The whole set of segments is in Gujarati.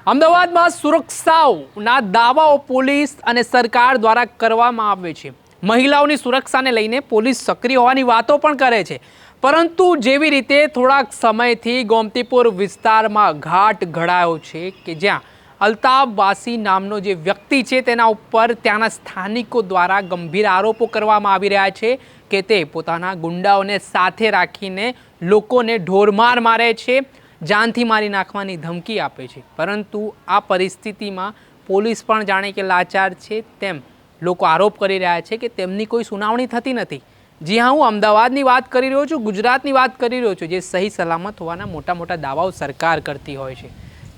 અમદાવાદમાં સુરક્ષાના દાવાઓ પોલીસ અને સરકાર દ્વારા કરવામાં આવે છે। મહિલાઓની સુરક્ષાને લઈને પોલીસ સક્રિય હોવાની વાતો પણ કરે છે, પરંતુ જેવી રીતે થોડાક સમયથી ગોમતીપુર વિસ્તારમાં ઘાટ ઘડાયો છે કે જ્યાં અલ્તાફ વાસી નામનો જે વ્યક્તિ છે તેના ઉપર ત્યાંના સ્થાનિકો દ્વારા ગંભીર આરોપો કરવામાં આવી રહ્યા છે કે તે પોતાના ગુંડાઓને સાથે રાખીને લોકોને ઢોરમાર મારે છે, जानथी मारी नाखवानी धमकी आपे छे। परंतु आ परिस्थितिमां पोलीस पण जाणे के लाचार छे तेम लोको आरोप करी रह्या छे के तेमनी कोई सुनावणी थती नथी। जी हाँ, हूँ अमदावादनी वात करी रह्यो छुं, गुजरातनी वात करी रह्यो छुं, जे सही सलामत होवाना मोटा मोटा दावाओ सरकार करती होय छे।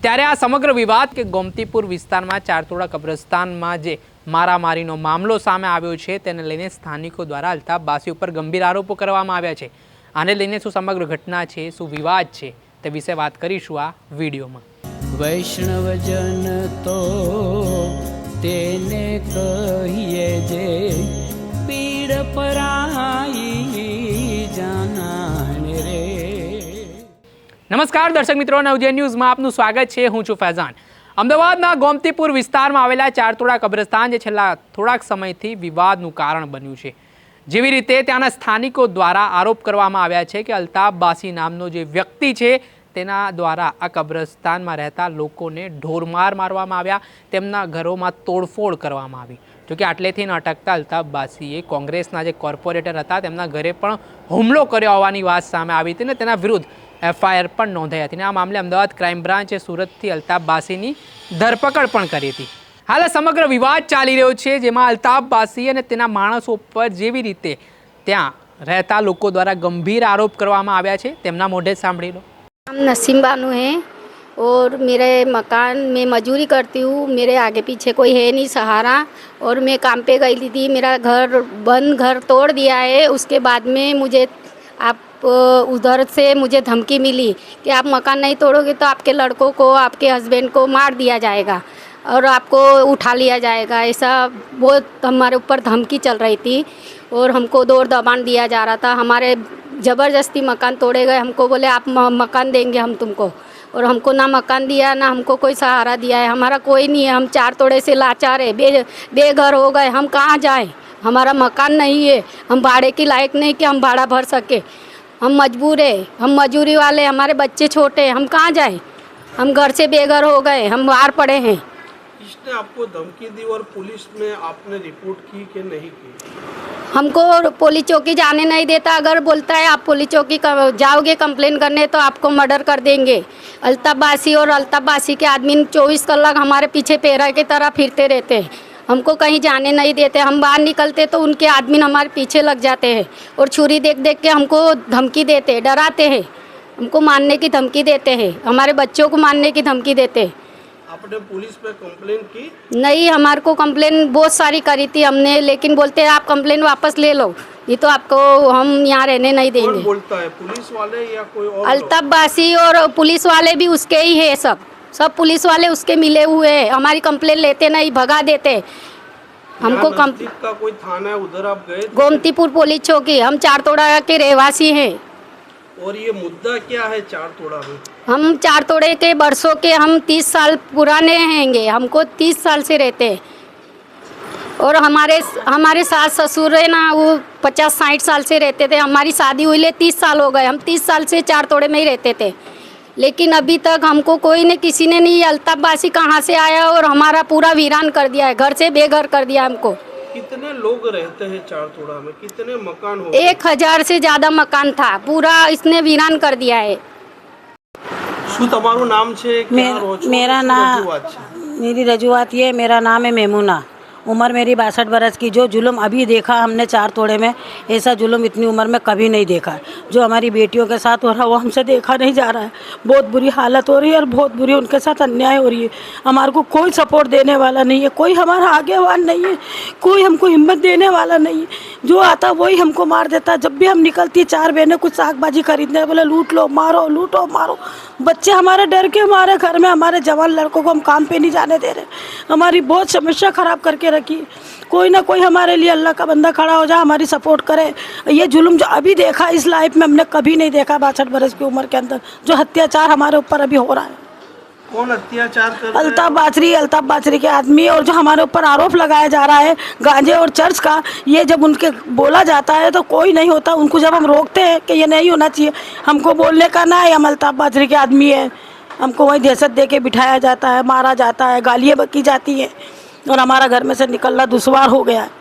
त्यारे आ समग्र विवाद के गोमतीपुर विस्तारमां चारतोड़ा कब्रस्तानमां जे मारामारीनो मामलो सामे આવ્યો છે તેને લઈને સ્થાનિકો દ્વારા અલ્તાફ વાસી ઉપર ગંભીર આરોપો કરવામાં આવ્યા છે। આને લઈને શું સમગ્ર ઘટના છે, શું વિવાદ છે તે વિશે વાત કરીશું આ વિડીયોમાં। વૈષ્ણવજન તો તેને કહીએ જે પીડ પરાઈ જાનાને રે। નમસ્કાર દર્શક મિત્રો, નવજીવન ન્યૂઝમાં આપનું સ્વાગત છે। હું છું ફૈઝાન। અમદાવાદના ગોમતીપુર વિસ્તારમાં આવેલા ચારતોડા કબ્રસ્તાન જે છેલ્લા થોડાક સમયથી વિવાદનું કારણ બન્યું છે। જેવી રીતે ત્યાંના સ્થાનિકો દ્વારા આરોપ કરવામાં આવ્યા છે કે અલ્તાફ વાસી નામનો જે વ્યક્તિ છે તેના દ્વારા આ કબ્રસ્તાનમાં રહેતા લોકોને ઢોરમાર મારવામાં આવ્યા, તેમના ઘરોમાં તોડફોડ કરવામાં આવી। જોકે આટલેથી ન અટકતા અલ્તાફ વાસીએ કોંગ્રેસના જે કોર્પોરેટર હતા તેમના ઘરે પણ હુમલો કર્યો હોવાની વાત સામે આવી હતી ને તેના વિરુદ્ધ એફઆઈઆર પણ નોંધાઈ હતી। આ મામલે અમદાવાદ ક્રાઇમ બ્રાન્ચે સુરતથી અલ્તાફ વાસીની ધરપકડ પણ કરી હતી। હાલ સમગ્ર વિવાદ ચાલી રહ્યો છે જેમાં અલ્તાફ વાસી અને તેના માણસો પર જેવી રીતે ત્યાં રહેતા લોકો દ્વારા ગંભીર આરોપ કરવામાં આવ્યા છે તેમના મોઢે સાંભળી લો। हम नसीम बानू हैं और मेरे मकान में मजदूरी करती हूँ। मेरे आगे पीछे कोई है नहीं सहारा और मैं काम पे गई थी। मेरा घर तोड़ दिया है। उसके बाद में मुझे आप उधर से मुझे धमकी मिली कि आप मकान नहीं तोड़ोगे तो आपके लड़कों को, आपके हस्बैंड को मार दिया जाएगा और आपको उठा लिया जाएगा। ऐसा बहुत हमारे ऊपर धमकी चल रही थी और हमको दौड़ दबान दिया जा रहा था। हमारे ज़बरदस्ती मकान तोड़े गए। हमको बोले आप मकान देंगे हम तुमको, और हमको ना मकान दिया ना हमको कोई सहारा दिया है। हमारा कोई नहीं है। हम चार तोड़े से लाचार है, बेघर हो गए। हम कहाँ जाएं? हमारा मकान नहीं है। हम भाड़े की लायक नहीं कि हम भाड़ा भर सके। हम मजबूर है, हम मजूरी वाले, हमारे बच्चे छोटे हैं, हम कहाँ जाएं? हम घर से बेघर हो गए, हम बाहर पड़े हैं। किसने आपको धमकी दी और पुलिस में आपने रिपोर्ट की कि नहीं की? हमको पुलिस चौकी जाने नहीं देता। अगर बोलता है आप पुलिस चौकी जाओगे कंप्लेन करने तो आपको मर्डर कर देंगे। अल्ताफ वासी और अल्ताफ वासी के आदमी 24 कलाक हमारे पीछे पैरा की तरह फिरते रहते हैं। हमको कहीं जाने नहीं देते। हम बाहर निकलते तो उनके आदमी हमारे पीछे लग जाते हैं और छुरी देख देख के हमको धमकी देते हैं, डराते हैं, हमको मारने की धमकी देते हैं, हमारे बच्चों को मारने की धमकी देते हैं। आपने पुलिस पे कंप्लेन की? नहीं, हमारे को कंप्लेन बहुत सारी करी थी हमने, लेकिन बोलते हैं आप कंप्लेन वापस ले लो, ये तो आपको हम यहाँ रहने नहीं देंगे। कौन बोलता है, पुलिस वाले या कोई और? अल्ताफ वासी और पुलिस वाले भी उसके ही है। सब पुलिस वाले उसके मिले हुए हैं। हमारी कंप्लेन लेते नहीं, भगा देते। हमको नजदीक का कोई थाना है, उधर आप गए थे? गोमतीपुर पुलिस चौकी। हम चारतोड़ा के रहवासी हैं। और ये मुद्दा क्या है चारतोड़ा में? हम चारतोड़े के बरसों के, हम 30 साल पुराने हैंगे। हमको 30 साल से रहते हैं और हमारे सास ससुर है ना, वो 50-60 साल से रहते थे। हमारी शादी हुई ले 30 साल हो गए। हम 30 साल से चारतोड़े में ही रहते थे, लेकिन अभी तक हमको कोई ने, किसी ने नहीं। अल्ताफ वासी कहाँ से आया और हमारा पूरा वीरान कर दिया है, घर से बेघर कर दिया हमको। कितने लोग रहते हैं चारतोड़ा में? कितने मकान हो? 1000 से ज़्यादा मकान था, पूरा इसने वीरान कर दिया है। શું તમારું નામ છે? ક્યાં રહો છો? मेरा શું नाम, રજૂઆત છે? मेरी रजूआत ये, मेरा नाम है मेमूना। उम्र मेरी 62 बरस की। जो जुल्म अभी देखा हमने चार तोड़े में, ऐसा जुल्म इतनी उम्र में कभी नहीं देखा। जो हमारी बेटियों के साथ हो रहा है वो हमसे देखा नहीं जा रहा है। बहुत बुरी हालत हो रही है और बहुत बुरी उनके साथ अन्याय हो रही है। हमारे को कोई सपोर्ट देने वाला नहीं है, कोई हमारा आगेवान नहीं है, कोई हमको हिम्मत देने वाला नहीं है। जो आता वही हमको मार देता। जब भी हम निकलती 4 बहनें कुछ साग भाजी खरीदने, बोले लूट लो, मारो, लूटो मारो। बच्चे हमारे डर के मारे घर में, हमारे जवान लड़कों को हम काम पे नहीं जाने दे रहे। हमारी बहुत समस्या खराब करके रखी। कोई ना कोई हमारे लिए अल्लाह का बंदा खड़ा हो जाए, हमारी सपोर्ट करे। ये जुल्म जो अभी देखा इस लाइफ में हमने कभी नहीं देखा। 62 बरस की उम्र के अंदर जो अत्याचार हमारे ऊपर अभी हो रहा है। कौन अत्याचार कर रहे हैं? अल्ताफ बाछरी के आदमी, और जो हमारे ऊपर आरोप लगाया जा रहा है गांजे और चर्च का, ये जब उनके बोला जाता है तो कोई नहीं होता। उनको जब हम रोकते हैं कि ये नहीं होना चाहिए, हमको बोलने का ना है हम अल्ताफ बाछरी के आदमी है, हमको वहीं दहशत दे के बिठाया जाता है, मारा जाता है, गालियाँ बकी जाती हैं, और हमारा घर में से निकलना दुश्वार हो गया है।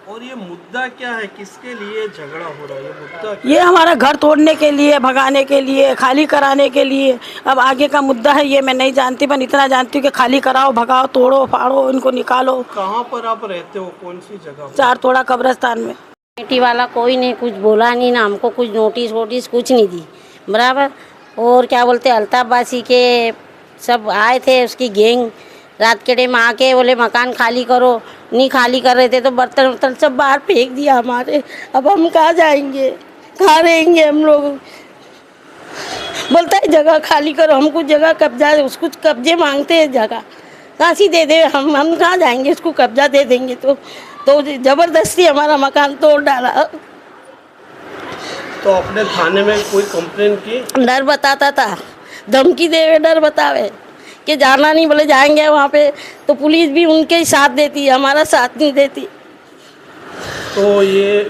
और ये मुद्दा क्या है, किसके लिए झगड़ा हो रहा है, ये मुद्दा क्या? ये हमारा घर तोड़ने के लिए, भगाने के लिए, खाली कराने के लिए। अब आगे का मुद्दा है ये मैं नहीं जानती, पर इतना जानती हूँ कि खाली कराओ, भगाओ, तोड़ो फाड़ो, इनको निकालो। कहाँ पर आप रहते हो, कौन सी जगह पर? 4 तोड़ा कब्रिस्तान में। कमेटी वाला कोई नहीं कुछ बोला नहीं ना, हमको कुछ नोटिस वोटिस कुछ नहीं दी बराबर। और क्या बोलते अल्ताफ बासी के सब आए थे, उसकी गैंग रात के टाइम आके बोले मकान खाली करो, नहीं खाली कर रहे थे तो बर्तन वर्तन सब बाहर फेंक दिया हमारे। अब हम कहाँ जाएंगे, कहाँ रहेंगे हम लोग? बोलता है जगह खाली करो, हम कुछ जगह कब्जा, उसको कब्जे मांगते हैं, जगह कहाँ सी दे दे, हम कहाँ जाएंगे, उसको कब्जा दे देंगे तो ज़बरदस्ती हमारा मकान तोड़ डाला। तो आपने थाने में कोई कंप्लेन की? डर बताता था, धमकी देवे, डर बतावे कि जाना नहीं, बोले जाएंगे वहाँ पे तो पुलिस भी उनके ही साथ देती है, हमारा साथ नहीं देती। तो ये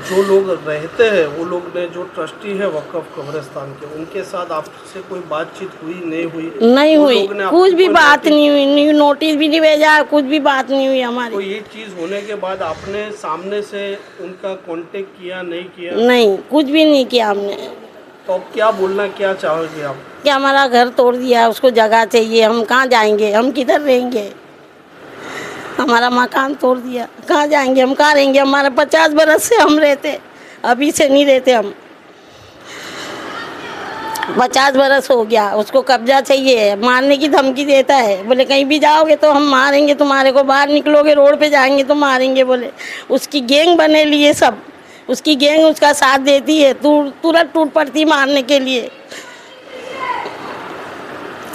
जो लोग रहते हैं, वो लोग ने जो ट्रस्टी है वक़्फ़ कब्रिस्तान के, उनके साथ आपसे कोई बातचीत हुई नहीं हुई? नहीं वो हुई, लोग ने कुछ भी आपको बात नहीं हुई, नोटिस भी नहीं भेजा, कुछ भी बात नहीं हुई तो हमारी। ये चीज़ होने के बाद आपने सामने से उनका कांटेक्ट किया नहीं किया? नहीं, कुछ भी नहीं किया हमने। तो अब क्या बोलना क्या चाहोगे आप? कि हमारा घर तोड़ दिया, उसको जगह चाहिए, हम कहाँ जाएंगे, हम किधर रहेंगे? हमारा मकान तोड़ दिया, कहाँ जाएंगे, हम कहाँ रहेंगे? हमारा 50 बरस से हम रहते, अभी से नहीं रहते हम, 50 बरस हो गया। उसको कब्जा चाहिए, मारने की धमकी देता है, बोले कहीं भी जाओगे तो हम मारेंगे तुम्हारे को, बाहर निकलोगे रोड पे जाएंगे तो मारेंगे बोले। उसकी गैंग बने लिए सब, उसकी गैंग उसका साथ देती है, तुरंत टूट पड़ती मारने के लिए।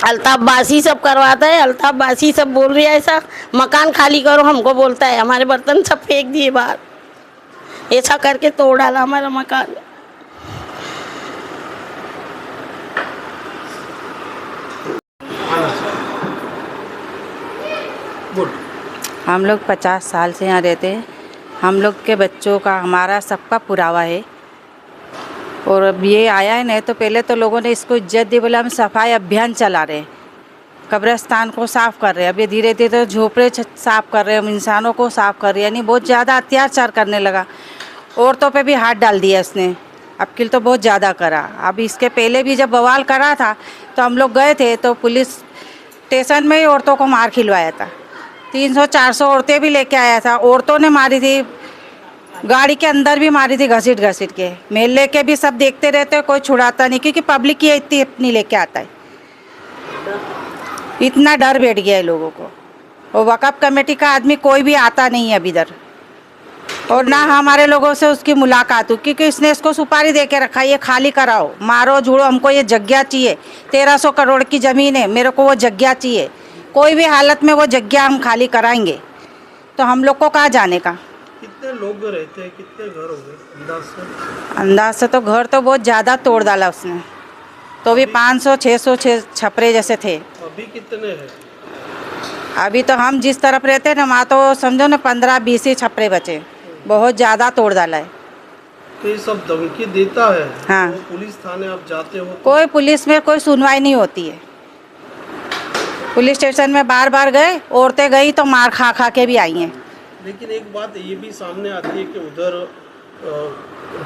अल्ताफ बासी सब करवाता है, अल्ताफ बासी सब बोल रही है ऐसा, मकान खाली करो हमको बोलता है, हमारे बर्तन सब फेंक दिए बाहर, ऐसा करके तोड़ डाला हमारा मकान। गुड। हम लोग 50 साल से यहाँ रहते हैं, हम लोग के बच्चों का, हमारा सबका पुरावा है। और अब ये आया है नहीं तो पहले तो लोगों ने इसको इज्जत दी, बोले हम सफाई अभियान चला रहे हैं, कब्रिस्तान को साफ़ कर रहे हैं। अब ये धीरे धीरे झोपड़े साफ़ कर रहे हैं, हम इंसानों को साफ़ कर रहे हैं, यानी बहुत ज़्यादा अत्याचार करने लगा। औरतों पे भी हाथ डाल दिया इसने, अब किल तो बहुत ज़्यादा करा। अब इसके पहले भी जब बवाल करा था तो हम लोग गए थे तो पुलिस स्टेशन में ही औरतों को मार खिलवाया था, 300-400 औरतें भी लेके आया था। औरतों ने मारी थी, गाड़ी के अंदर भी मारी थी घसीट घसीट के। मेले के भी सब देखते रहते हैं, कोई छुड़ाता नहीं, क्योंकि पब्लिक ये इतनी अपनी लेके आता है। इतना डर बैठ गया है लोगों को, और वक़्फ़ कमेटी का आदमी कोई भी आता नहीं है अब इधर, और ना हमारे लोगों से उसकी मुलाकात हुई, क्योंकि इसने इसको सुपारी दे के रखा, ये खाली कराओ, मारो झूड़ो, हमको ये जगह चाहिए, 1300 करोड़ की ज़मीन है, मेरे को वो जगह चाहिए, कोई भी हालत में वो जगह हम खाली कराएंगे। तो हम लोग को कहाँ जाने का? कितने लोग रहते हैं, कितने घर हो गए अंदाज से? अंदाज से तो घर तो बहुत ज़्यादा तोड़ डाला उसने, तो भी 500-600 छपरे जैसे थे। अभी कितने हैं? अभी तो हम जिस तरफ रहते हैं ना, वहाँ तो समझो ना 15-20 ही छपरे बचे, बहुत ज़्यादा तोड़ डाला है। तो ये सब धमकी देता है? हाँ। तो पुलिस थाने आप जाते हो तो? कोई पुलिस में कोई सुनवाई नहीं होती है। पुलिस स्टेशन में बार बार गए, औरतें गई तो मार खा खा के भी आई हैं। लेकिन एक बात ये भी सामने आती है कि उधर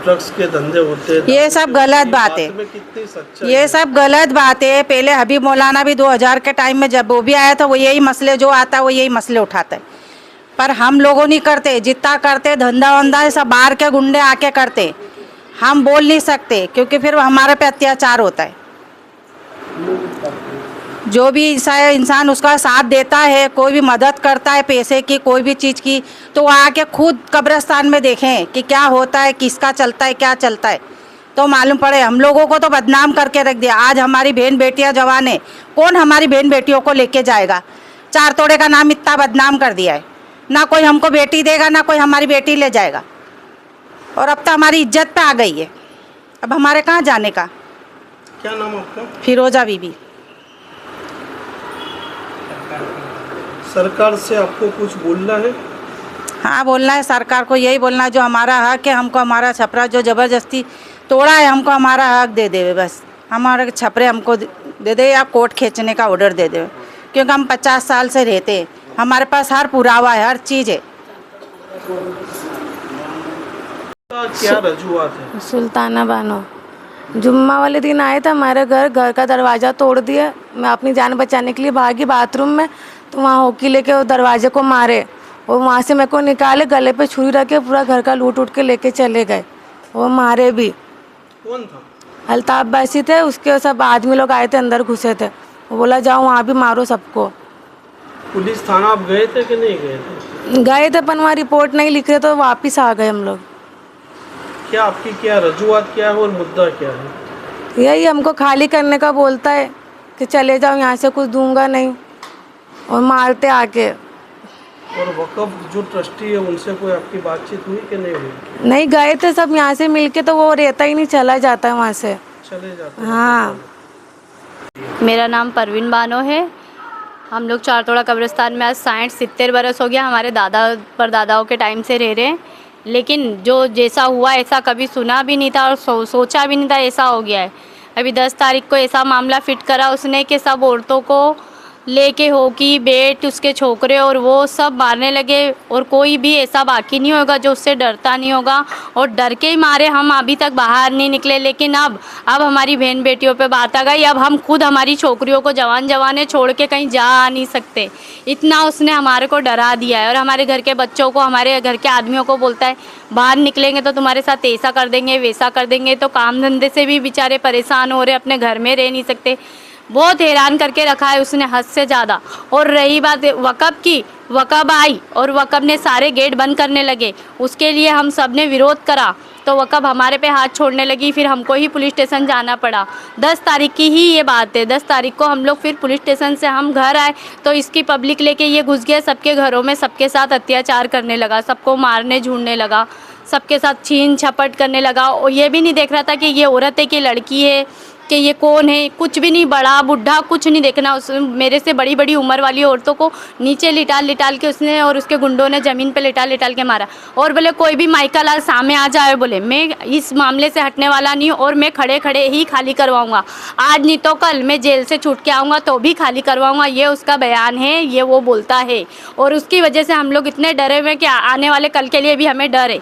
ड्रग्स के धंधे होते हैं। ये सब गलत बात है, में कितनी सच्चाई ये है? सब गलत बात है। पहले हबीब मौलाना भी 2000 के टाइम में जब वो भी आया था, वो यही मसले जो आता है वो यही मसले उठाता है, पर हम लोगों नहीं करते। जितना करते धंधा वंधा सब बाहर के गुंडे आके करते, हम बोल नहीं सकते क्योंकि फिर हमारे पे अत्याचार होता है। जो भी इंसान उसका साथ देता है, कोई भी मदद करता है पैसे की, कोई भी चीज़ की, तो वो आके खुद कब्रिस्तान में देखें कि क्या होता है, किसका चलता है, क्या चलता है, तो मालूम पड़े। हम लोगों को तो बदनाम करके रख दिया। आज हमारी बहन बेटियां जवान है, कौन हमारी बहन बेटियों को लेके जाएगा? 4 तोड़े का नाम इतना बदनाम कर दिया है, ना कोई हमको बेटी देगा, ना कोई हमारी बेटी ले जाएगा। और अब तो हमारी इज्जत पे आ गई है, अब हमारे कहाँ जाने का? क्या नाम आपका? फिरोजा बीबी। सरकार से आपको कुछ बोलना है? हाँ, बोलना है सरकार को, यही बोलना है जो हमारा हक है, हमको हमारा छपरा जो ज़बरदस्ती तोड़ा है, हमको हमारा हक दे दे बस। हमारे छपरे हमको दे दे या कोर्ट खींचने का ऑर्डर दे दे, क्योंकि हम 50 साल से रहते हैं, हमारे पास हर पुरावा है, हर चीज़ है। क्या रजूआत है? सुल्ताना बानो जुम्मा वाले दिन आए थे हमारे घर का दरवाज़ा तोड़ दिया। मैं अपनी जान बचाने के लिए भागी बाथरूम में, तो वहाँ हॉकी लेके वो दरवाजे को मारे और वहाँ से मेरे को निकाले, गले पे छुरी रखे, पूरा घर का लूट उठ के लेके चले गए। वो मारे भी। कौन था? अल्ताफ बासी थे, उसके सब आदमी लोग आए थे, अंदर घुसे थे। वो बोला जाओ वहाँ भी मारो सबको। पुलिस थाना आप गए थे कि नहीं गए थे? गए थे पर वहाँ रिपोर्ट नहीं लिख रहे तो वापस आ गए हम लोग। क्या आपकी क्या रजूआत क्या है और मुद्दा क्या है? यही हमको खाली करने का बोलता है कि चले जाओ यहाँ से, कुछ दूंगा नहीं, और मारते आके। और वक़्फ़ जो ट्रस्टी है उनसे कोई आपकी बातचीत हुई कि नहीं हुई? नहीं, गए थे सब यहाँ से मिलके, तो वो रहता ही नहीं, चला जाता है वहाँ से। चले जाते हैं। हाँ। मेरा नाम परवीन बानो है। हम लोग चारतोड़ा कब्रिस्तान में आज 60-70 बरस हो गया, हमारे दादा परदादाओं के टाइम से रह रहे हैं, लेकिन जो जैसा हुआ ऐसा कभी सुना भी नहीं था और सोचा भी नहीं था ऐसा हो गया है। अभी 10 तारीख को ऐसा मामला फिट करा उसने कि सब औरतों को लेके हॉकी बैट उसके छोकरे और वो सब मारने लगे, और कोई भी ऐसा बाकी नहीं होगा जो उससे डरता नहीं होगा, और डर के ही मारे हम अभी तक बाहर नहीं निकले। लेकिन अब हमारी बहन बेटियों पे बात आ गई, अब हम खुद हमारी छोकरियों को जवान छोड़ के कहीं जा आ नहीं सकते, इतना उसने हमारे को डरा दिया है। और हमारे घर के बच्चों को, हमारे घर के आदमियों को बोलता है बाहर निकलेंगे तो तुम्हारे साथ ऐसा कर देंगे वैसा कर देंगे, तो काम धंधे से भी बेचारे परेशान हो रहे, अपने घर में रह नहीं सकते। बहुत हैरान करके रखा है उसने हद से ज़्यादा। और रही बात वक़्फ़ की, वक़्फ़ आई और वक़्फ़ ने सारे गेट बंद करने लगे, उसके लिए हम सब ने विरोध करा, तो वक़्फ़ हमारे पे हाथ छोड़ने लगी, फिर हमको ही पुलिस स्टेशन जाना पड़ा। 10 तारीख की ही ये बात है। 10 तारीख को हम लोग फिर पुलिस स्टेशन से हम घर आए तो इसकी पब्लिक लेके ये घुस गया सबके घरों में, सबके साथ अत्याचार करने लगा, सबको मारने झूठने लगा, सबके साथ छीन झपट करने लगा। और ये भी नहीं देख रहा था कि ये औरत है कि लड़की है कि ये कौन है, कुछ भी नहीं, बड़ा बूढ़ा कुछ नहीं देखना। उस मेरे से बड़ी बड़ी उम्र वाली औरतों को नीचे लिटाल के उसने और उसके गुंडों ने ज़मीन पे लिटाल के मारा। और बोले कोई भी माइका लाल सामने आ जाए, बोले मैं इस मामले से हटने वाला नहीं हूँ और मैं खड़े खड़े ही खाली करवाऊँगा, आज नहीं तो कल मैं जेल से छूट के आऊँगा तो भी खाली करवाऊँगा, ये उसका बयान है, ये वो बोलता है। और उसकी वजह से हम लोग इतने डरे हुए कि आने वाले कल के लिए भी हमें डर है।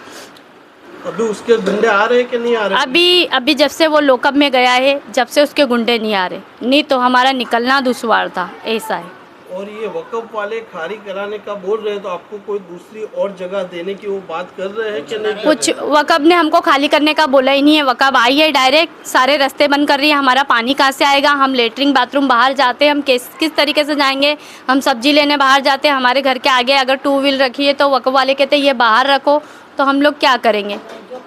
अभी उसके गुंडे आ रहे हैं कि नहीं आ रहे? अभी जब से वो लॉकअप में गया है, जब से उसके गुंडे नहीं आ रहे, नहीं तो हमारा निकलना दुश्वार था, ऐसा है। और ये वक़्फ़ वाले खाली कराने का बोल रहे हैं, तो आपको कोई दूसरी और जगह देने की वो बात कर रहे हैं कि नहीं? कुछ वक़्फ़ ने हमको खाली करने का बोला ही नहीं है। वक़्फ़ आई है डायरेक्ट, सारे रास्ते बंद कर रही है, हमारा पानी कहाँ से आएगा, हम लेटरिन बाथरूम बाहर जाते हैं, हम किस तरीके से जाएंगे, हम सब्जी लेने बाहर जाते हैं, हमारे घर के आगे अगर 2 व्हील रखी है तो वक़्फ़ वाले कहते हैं ये बाहर रखो, तो हम लोग क्या करेंगे?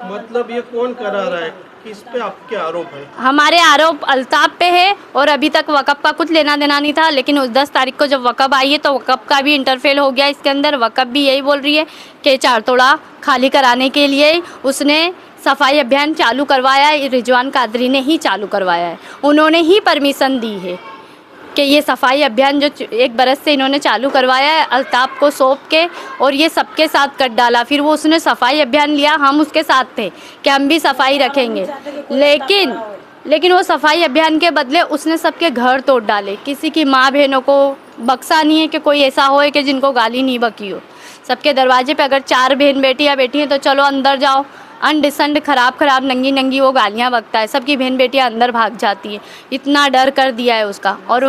मतलब ये कौन करा रहा है, किस पे आपके आरोप है? हमारे आरोप अल्ताफ पे है, और अभी तक वक़्फ़ का कुछ लेना देना नहीं था, लेकिन उस 10 तारीख को जब वक़्फ़ आई है तो वक़्फ़ का भी इंटरफेयर हो गया इसके अंदर। वक़्फ़ भी यही बोल रही है कि चारतोड़ा खाली कराने के लिए उसने सफाई अभियान चालू करवाया है, रिजवान कादरी ने ही चालू करवाया है, उन्होंने ही परमिशन दी है कि ये सफाई अभियान जो 1 बरस से इन्होंने चालू करवाया है अल्ताफ को सौंप के, और ये सबके साथ कट डाला। फिर वो उसने सफाई अभियान लिया, हम उसके साथ थे कि हम भी सफाई रखेंगे, लेकिन वो सफाई अभियान के बदले उसने सबके घर तोड़ डाले। किसी की माँ बहनों को बख्शा नहीं है कि कोई ऐसा हो कि जिनको गाली नहीं बकी हो। सबके दरवाजे पे अगर 4 बहन बेटियाँ बैठी हैं तो चलो अंदर जाओ, अनडिसेंट खराब नंगी वो गालियाँ बकता है, सबकी बहन बेटियाँ अंदर भाग जाती है, इतना डर कर दिया है उसका। और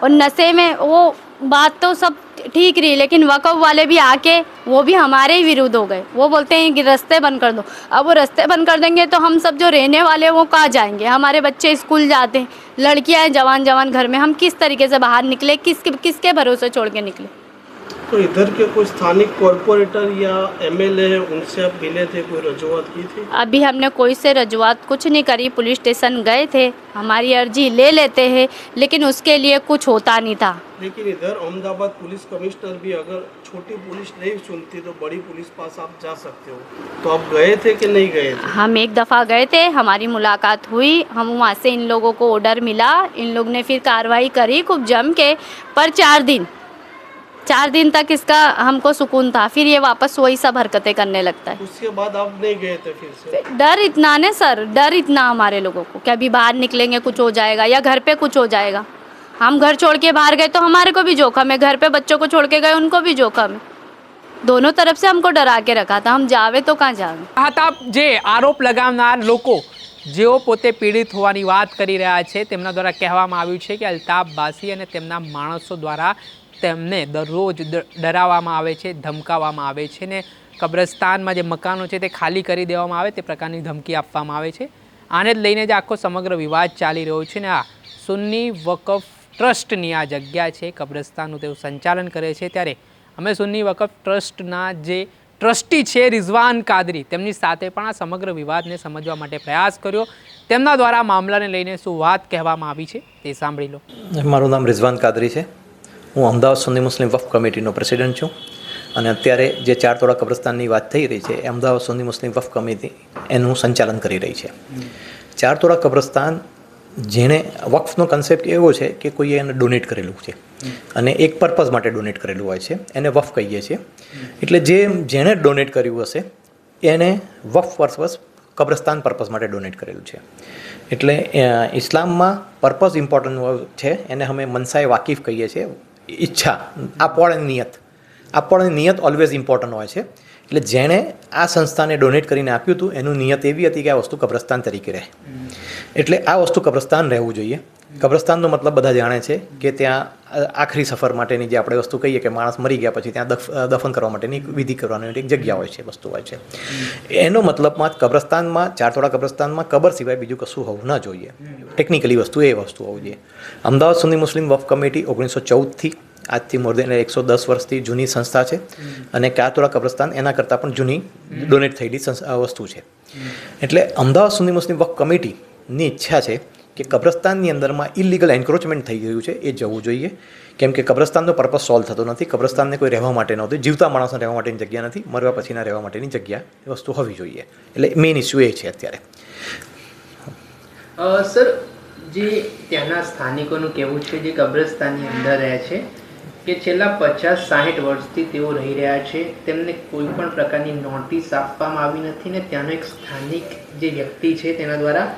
नशे में वो बात तो सब ठीक रही, लेकिन वक़्फ़ वाले भी आके वो भी हमारे ही विरुद्ध हो गए। वो बोलते हैं कि रास्ते बंद कर दो। अब वो रास्ते बंद कर देंगे तो हम सब जो रहने वाले हैं वो कहाँ जाएंगे? हमारे बच्चे स्कूल जाते हैं, लड़कियाँ हैं जवान घर में, हम किस तरीके से बाहर निकले, किसके भरोसे छोड़ के निकले? तो इधर के कोई स्थानिक कॉरपोरेटर या एमएलए है, उनसे आप मिले थे, कोई रजूआत की थी? अभी हमने कोई से रजूआत कुछ नहीं करी। पुलिस स्टेशन गए थे, हमारी अर्जी ले लेते हैं, लेकिन उसके लिए कुछ होता नहीं था। लेकिन इधर अहमदाबाद पुलिस कमिश्नर भी अगर छोटी पुलिस नहीं सुनती तो बड़ी पुलिस पास आप जा सकते हो, तो आप गए थे कि नहीं गए थे? हम 1 दफ़ा गए थे, हमारी मुलाकात हुई, हम वहाँ से इन लोगों को ऑर्डर मिला, इन लोग ने फिर कार्रवाई करी खूब जम के, पर 4 दिन 4 दिन तक इसका हमको सुकून था, फिर ये वापस वही सब हरकतें करने लगता है। उसके बाद आप नहीं गए थे फिर से? डर इतना ने सर, डर इतना हमारे लोगों को कि अभी बाहर निकलेंगे कुछ हो जाएगा या घर पे कुछ हो जाएगा। हम घर छोड़ के बाहर गए तो हमारे को भी जोखम है, घर पे बच्चों को छोड़ के गए उनको भी जोखम है। दोनों तरफ से हमको डरा के रखा था, हम जावे तो कहाँ जावे। આ હતા જે આરોપ લગાવનાર લોકો જેઓ પોતે પીડિત હોવાની વાત કરી રહ્યા છે, તેમના દ્વારા કહેવામાં આવ્યું છે કે અલ્તાફ બાસી અને તેમના માણસો દ્વારા તેમને દરરોજ ડરાવવામાં આવે છે, ધમકાવવામાં આવે છે ને કબ્રસ્તાનમાં જે મકાનો છે તે ખાલી કરી દેવામાં આવે તે પ્રકારની ધમકી આપવામાં આવે છે। આને જ લઈને જ આખો સમગ્ર વિવાદ ચાલી રહ્યો છે ને આ સુન્ની વકફ ટ્રસ્ટની આ જગ્યા છે, કબ્રસ્તાનનું તેઓ સંચાલન કરે છે। ત્યારે અમે સુન્ની વકફ ટ્રસ્ટના જે ટ્રસ્ટી છે રિઝવાન કાદરી તેમની સાથે પણ આ સમગ્ર વિવાદને સમજવા માટે પ્રયાસ કર્યો। તેમના દ્વારા મામલાને લઈને શું વાત કહેવામાં આવી છે તે સાંભળી લો। મારું નામ રિઝવાન કાદરી છે, હું અમદાવાદ સુન્ની મુસ્લિમ વક્ફ કમિટીનો પ્રેસિડેન્ટ છું અને અત્યારે જે 4 તોડા કબ્રસ્તાનની વાત થઈ રહી છે એ અમદાવાદ સુન્ની મુસ્લિમ વક્ફ કમિટી એનું સંચાલન કરી રહી છે। 4 તોડા કબ્રસ્તાન જેણે વક્ફનો કન્સેપ્ટ એવો છે કે કોઈએ એને ડોનેટ કરેલું છે અને એક પર્પઝ માટે ડોનેટ કરેલું હોય છે, એને વક્ફ કહીએ છીએ। એટલે જેણે ડોનેટ કર્યું હશે એને વક્ફ પર્પઝ કબ્રસ્તાન પર્પઝ માટે ડોનેટ કરેલું છે। એટલે ઇસ્લામમાં પર્પઝ ઇમ્પોર્ટન્ટ છે, એને અમે મનસાએ વાકીફ કહીએ છીએ। ઈચ્છા આપવાની નિયત ઓલવેઝ ઇમ્પોર્ટન્ટ હોય છે। એટલે જેણે આ સંસ્થાને ડોનેટ કરીને આપ્યું હતું એનું નિયત એવી હતી કે આ વસ્તુ કબ્રસ્તાન તરીકે રહે, એટલે આ વસ્તુ કબ્રસ્તાન રહેવું જોઈએ। કબ્રસ્તાનનો મતલબ બધા જાણે છે કે ત્યાં આખરી સફર માટેની જે આપણે વસ્તુ કહીએ કે માણસ મરી ગયા પછી ત્યાં દફન કરવા માટેની વિધિ કરવાની એક જગ્યા હોય છે, વસ્તુ હોય છે। એનો મતલબમાં કબ્રસ્તાનમાં 4 તોડા કબ્રસ્તાનમાં કબર સિવાય બીજું કશું હોવું ન જોઈએ। ટેકનિકલી વસ્તુ હોવું જોઈએ। અમદાવાદ સુન્ની મુસ્લિમ વક્ફ કમિટી 1914થી આજથી મોર દેન 110 વર્ષથી જૂની સંસ્થા છે અને 4 તોડા કબ્રસ્તાન એના કરતાં પણ જૂની ડોનેટ થયેલી વસ્તુ છે। એટલે અમદાવાદ સુન્ની મુસ્લિમ વક્ફ કમિટીની ઈચ્છા છે કે કબ્રસ્તાનની અંદરમાં ઇલીગલ એન્ક્રોચમેન્ટ થઈ ગયું છે એ જવું જોઈએ, કેમ કે કબ્રસ્તાનનો પર્પઝ સોલ્વ થતો નથી। કબ્રસ્તાનને કોઈ રહેવા માટે નહોતી, જીવતા માણસને રહેવા માટેની જગ્યા નથી, મરવા પછીના રહેવા માટેની જગ્યા એ વસ્તુ હોવી જોઈએ। એટલે મેઇન ઇસ્યુ એ છે અત્યારે। સર, જે ત્યાંના સ્થાનિકોનું કહેવું છે જે કબ્રસ્તાનની અંદર રહે છે કે છેલ્લા 50-60 વર્ષથી તેઓ રહી રહ્યા છે, તેમને કોઈ પણ પ્રકારની નોટિસ આપવામાં આવી નથી ને ત્યાંનો એક સ્થાનિક જે વ્યક્તિ છે તેના દ્વારા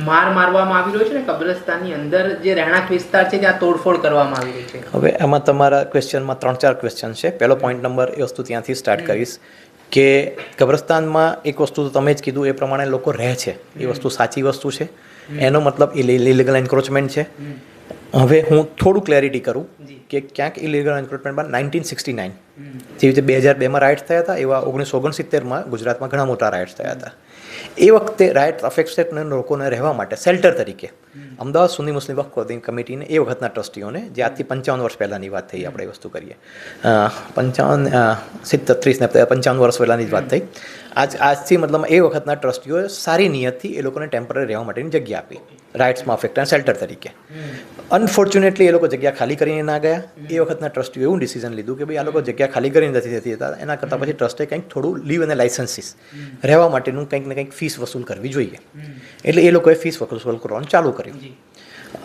મારવામાં આવી રહ્યો છે ને કબ્રસ્તાનની અંદર જે રહેણાંક વિસ્તાર છે ત્યાં તોડફોડ કરવામાં આવી રહી છે। હવે એમાં તમારા ક્વેશ્ચનમાં 3-4 ક્વેશ્ચન છે। પહેલો પોઈન્ટ નંબર એ વસ્તુ ત્યાંથી સ્ટાર્ટ કરીશ કે કબ્રસ્તાનમાં એક વસ્તુ તો તમે જ કીધું એ પ્રમાણે લોકો રહે છે, એ વસ્તુ સાચી વસ્તુ છે, એનો મતલબ ઇલીગલ એન્ક્રોચમેન્ટ છે। હવે હું થોડું ક્લેરિટી કરું કે ક્યાંક ઇલીગલ એન્ક્રોચમેન્ટમાં 1969 જેવી રીતે 2002માં રાઇટ્સ થયા હતા એવા 1969માં ગુજરાતમાં ઘણા મોટા રાઇટ્સ થયા હતા। એ વખતે રાઇટ અફેક્ટેડ લોકોને રહેવા માટે શેલ્ટર તરીકે અમદાવાદ સુન્ની મુસ્લિમ વક્ફ કમિટીને એ વખતના ટ્રસ્ટીઓને, જે આજથી 55 વર્ષ પહેલાંની વાત થઈ, આપણે વસ્તુ કરીએ 55 વર્ષ પહેલાંની જ વાત થઈ, આજથી મતલબ એ વખતના ટ્રસ્ટીઓએ સારી નિયતથી એ લોકોને ટેમ્પરરી રહેવા માટેની જગ્યા આપી રાઇટ્સમાં અફેક્ટેડ શેલ્ટર તરીકે। અનફોર્ચ્યુનેટલી એ લોકો જગ્યા ખાલી કરીને ના ગયા। એ વખતના ટ્રસ્ટીઓ એવું ડિસિઝન લીધું કે ભાઈ આ લોકો જગ્યા ખાલી કરીને નથી થતી હતા, એના કરતાં પછી ટ્રસ્ટે કંઈક થોડું લીવ અને લાઇસન્સીસ રહેવા માટેનું કંઈક ને કંઈક ફીસ વસૂલ કરવી જોઈએ। એટલે એ લોકોએ ફીસ વસૂલ કરવાનું ચાલુ કર્યું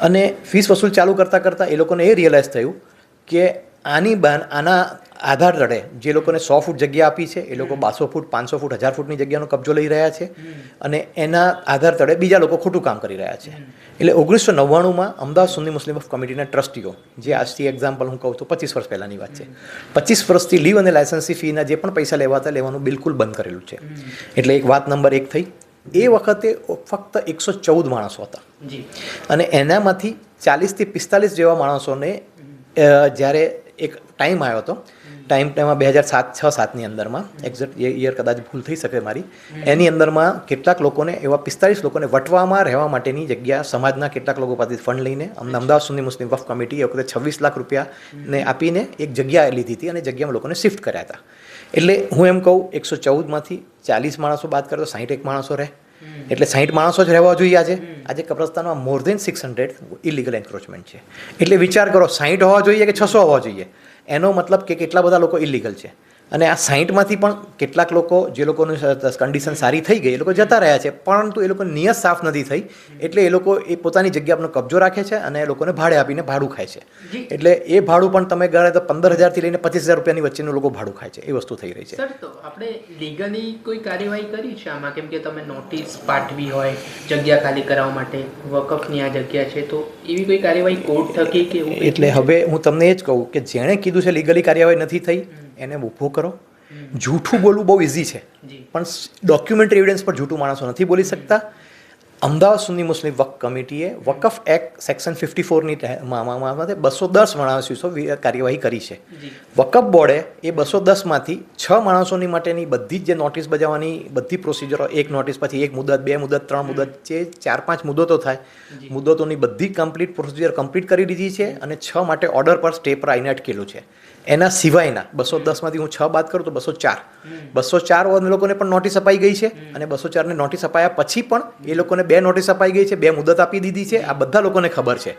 અને ફીસ વસૂલ ચાલુ કરતાં એ લોકોને એ રિયલાઇઝ થયું કે આના આધાર તળે જે લોકોને 100 ફૂટ જગ્યા આપી છે એ લોકો 200 ફૂટ 500 ફૂટ 1000 ફૂટની જગ્યાનો કબજો લઈ રહ્યા છે અને એના આધાર તળે બીજા લોકો ખોટું કામ કરી રહ્યા છે। એટલે 1999માં અમદાવાદ સુન્ની મુસ્લિમ વક્ફ કમિટીના ટ્રસ્ટીઓ, જે આજથી એક્ઝામ્પલ હું કહું તો 25 વર્ષ પહેલાંની વાત છે, 25 વર્ષથી લીવ અને લાયસન્સી ફીના જે પણ પૈસા લેવાનું બિલકુલ બંધ કરેલું છે। એટલે એક વાત નંબર 1 થઈ। એ વખતે ફક્ત 114 માણસો હતા અને એનામાંથી 40 થી 45 જેવા માણસોને જ્યારે એક ટાઈમ આવ્યો હતો, ટાઈમમાં 2006-07ની અંદરમાં, એક્ઝેક્ટ યર કદાચ ભૂલ થઈ શકે મારી, એની અંદરમાં કેટલાક લોકોને એવા 45 લોકોને વટવામાં રહેવા માટેની જગ્યા સમાજના કેટલાક લોકો પાસેથી ફંડ લઈને અમદાવાદ સુન્ની મુસ્લિમ વક્ફ કમિટી એ વખતે 26 લાખ રૂપિયાને આપીને એક જગ્યા લીધી હતી અને જગ્યામાં લોકોને શિફ્ટ કર્યા હતા। એટલે હું એમ કહું 114માંથી 40 માણસો બાદ કરો તો 61 માણસો રહે, એટલે 60 માણસો જ રહેવા જોઈએ। આજે કબ્રસ્તાનમાં મોર દેન 600 ઇલીગલ એન્ક્રોચમેન્ટ છે। એટલે વિચાર કરો 60 હોવા જોઈએ કે 600 હોવા જોઈએ, એનો મતલબ કે કેટલા બધા લોકો ઇલીગલ છે। અને આ 60માંથી પણ કેટલાક લોકો જે લોકોની કન્ડિશન સારી થઈ ગઈ એ લોકો જતા રહ્યા છે, પરંતુ એ લોકોની નિયત સાફ નથી થઈ, એટલે એ લોકો એ પોતાની જગ્યા પરનો કબજો રાખે છે અને એ લોકોને ભાડે આપીને ભાડું ખાય છે. એટલે એ ભાડું પણ તમે ગણે તો 15,000થી લઈને 25,000 રૂપિયાની વચ્ચેનું લોકો ભાડું ખાય છે, એ વસ્તુ થઈ રહી છે. સર, તો આપણે લીગલી કોઈ કાર્યવાહી કરી છે આમાં? કેમ કે તમે નોટિસ પાઠવી હોય જગ્યા ખાલી કરાવવા માટે, વકફની આ જગ્યા છે, તો એવી કોઈ કાર્યવાહી કોર્ટ થકી કે એવું? એટલે હવે હું તમને એ જ કહું કે જેણે કીધું છે લીગલી કાર્યવાહી નથી થઈ એને ઊભો કરો. જૂઠું બોલવું બહુ ઇઝી છે, પણ ડોક્યુમેન્ટરી એવિડન્સ પર જૂઠું માણસો નથી બોલી શકતા. અમદાવાદ સુન્ની મુસ્લિમ વક્ફ કમિટીએ વકફ એક્ટ સેક્શન 54ની 210 માણસો કાર્યવાહી કરી છે. વકફ બોર્ડે એ 210માંથી 6 માણસોની માટેની બધી જ જે નોટિસ બજાવવાની બધી પ્રોસિજરો, એક નોટિસ પછી 1 મુદત, 2 મુદત, 3 મુદત, જે 4-5 મુદતો થાય, મુદતોની બધી કમ્પ્લીટ પ્રોસિજર કમ્પ્લીટ કરી દીધી છે અને 6 માટે ઓર્ડર પર સ્ટે પર આવીને અટકેલું છે. એના સિવાયના 210માંથી હું 6 બાદ કરું તો 204 લોકોને પણ નોટિસ અપાઈ ગઈ છે, અને 204ને નોટિસ અપાયા પછી પણ એ લોકોને 2 નોટિસ અપાઈ ગઈ છે, 2 મુદત આપી દીધી છે. આ બધા લોકોને ખબર છે.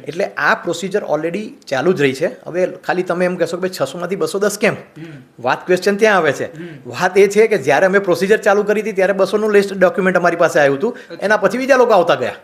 એટલે આ પ્રોસિજર ઓલરેડી ચાલુ જ રહી છે. હવે ખાલી તમે એમ કહેશો કે 600માંથી 210 કેમ? વાત ક્વેશ્ચન ત્યાં આવે છે. વાત એ છે કે જ્યારે અમે પ્રોસિજર ચાલુ કરી હતી ત્યારે 200નું લિસ્ટ ડોક્યુમેન્ટ અમારી પાસે આવ્યું હતું, એના પછી બીજા લોકો આવતા ગયા.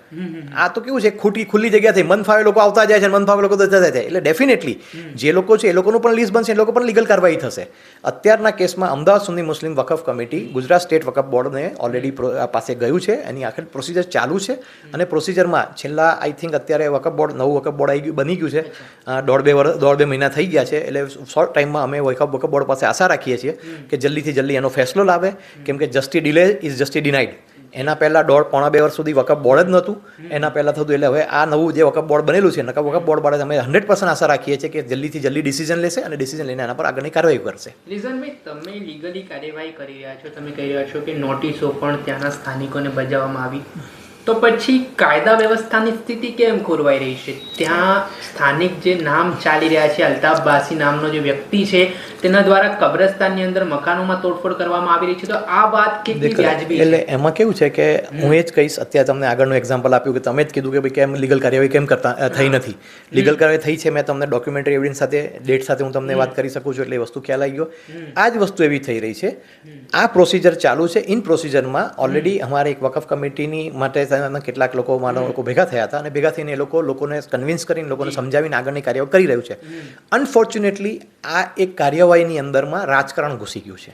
આ તો કેવું છે, ખુલ્લી જગ્યા થઈ, મન ફાવે લોકો આવતા જાય છે, મન ફાવે લોકો જતા જાય છે. એટલે ડેફિનેટલી જે લોકો છે એ લોકોનું પણ લિસ્ટ બનશે, એ લોકો પણ લીગલ કાર્યવાહી થશે. અત્યારના કેસમાં અમદાવાદ સુન્ની મુસ્લિમ વકફ કમિટી ગુજરાત સ્ટેટ વકફ બોર્ડને ઓલરેડી પાસે ગયું છે, એની આખી પ્રોસિજર ચાલુ છે. અને પ્રોસિજરમાં છેલ્લા આઈ થિંક અત્યારે નવું વકફ બોર્ડ બની ગયું છે, 1.5 મહિના થઈ ગયા છે. એટલે શોર્ટ ટાઈમમાં અમે વકફ બોર્ડ પાસે આશા રાખીએ છીએ કે જલ્દીથી જલ્દી એનો ફેસલો લાવે, કેમ કે justice delay is justice denied. એના પહેલાં 1.5-2 વર્ષ સુધી વકફ બોર્ડ જ નહોતું, એના પહેલાં થતું. એટલે હવે આ નવું જે વકફ બોર્ડ બનેલું છે, વકફ બોર્ડ બાબતે અમે 100% આશા રાખીએ છીએ કે જલ્દીથી જલ્દી ડિસિઝન લેશે અને ડિસિઝન લઈને એના પર આગળની કાર્યવાહી કરશે. રીઝનભાઈ, તમે લીગલી કાર્યવાહી કરી રહ્યા છો, તમે કહી રહ્યા છો કે નોટિસો પણ ત્યાંના સ્થાનિકોને બજાવવામાં આવી, તો પછી કાયદા વ્યવસ્થાની સ્થિતિ કેમ ખોરવાઈ રહી છે? ત્યાં સ્થાનિક જે નામ ચાલી રહ્યા છે, અલ્તાફ બાસી નામનો જે વ્યક્તિ છે, તેના દ્વારા કબ્રસ્તાનની અંદર મકાનોમાં તોડફોડ કરવામાં આવી રહી છે, તો આ વાત કેટલી વ્યાજબી છે? એટલે એમાં કેવું છે કે હું એ જ કહીશ, અત્યારે તમને આગળનું એક્ઝામ્પલ આપ્યું કે તમે જ કીધું કે ભાઈ કેમ લીગલ કાર્યવાહી કેમ કરતા થઈ નથી. લીગલ કાર્યવાહી થઈ છે, મેં તમને ડોક્યુમેન્ટરી એવિડન્સ સાથે, ડેટ સાથે હું તમને વાત કરી શકું છું, એટલે એ વસ્તુ ખ્યાલ આવી ગયો. આ જ વસ્તુ એવી થઈ રહી છે. આ પ્રોસિજર ચાલુ છે. ઇન પ્રોસિજરમાં ઓલરેડી અમારે એક વકફ કમિટીની માટે કેટલાક લોકો ભેગા થયા હતા, અને ભેગા થઈને એ લોકોને કન્વિન્સ કરીને, લોકોને સમજાવીને આગળની કાર્યવાહી કરી રહ્યું છે. અનફોર્ચ્યુનેટલી આ એક કાર્યવાહીની અંદરમાં રાજકારણ ઘૂસી ગયું છે.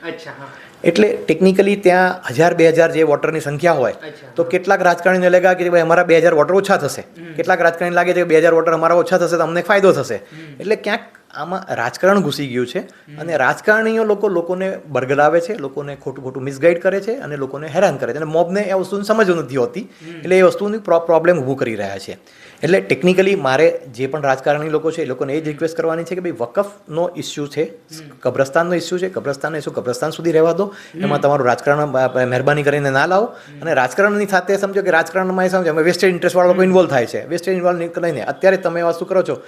એટલે ટેકનિકલી ત્યાં 1000-2000 જે વોટરની સંખ્યા હોય, તો કેટલાક રાજકારણીને લાગે કે ભાઈ અમારા 2000 વોટર ઓછા થશે, કેટલાક રાજકારણી લાગે છે કે 2000 વોટર અમારા ઓછા થશે તો અમને ફાયદો થશે. એટલે ક્યાંક આમાં રાજકારણ ઘૂસી ગયું છે, અને રાજકારણીઓ લોકોને બરગલાવે છે, લોકોને ખોટું મિસગાઈડ કરે છે, અને લોકોને હેરાન કરે છે, અને મોબને એ વસ્તુને સમજ નથી હોતી. એટલે એ વસ્તુની પ્રોબ્લેમ ઊભું કરી રહ્યા છે. એટલે ટેકનિકલી મારે જે પણ રાજકારણી લોકો છે એ લોકોને એ જ રિક્વેસ્ટ કરવાની છે કે ભાઈ વકફનો ઇસ્યુ છે, કબ્રસ્તાનનો ઇસ્યુ છે, કબ્રસ્તાનનો ઇસ્યુ કબ્રસ્તાન સુધી રહેવા દો. એમાં તમારું રાજકારણ મહેરબાની કરીને ના લાવો. અને રાજકારણની સાથે સમજો કે રાજકારણમાં એ સમજો વેસ્ટેડ ઇન્ટરેસ્ટવાળા લોકો ઇન્વોલ્વ થાય છે. વેસ્ટેડ ઇન્વોલ્વ લઈને અત્યારે તમે વસ્તુ કરો છો,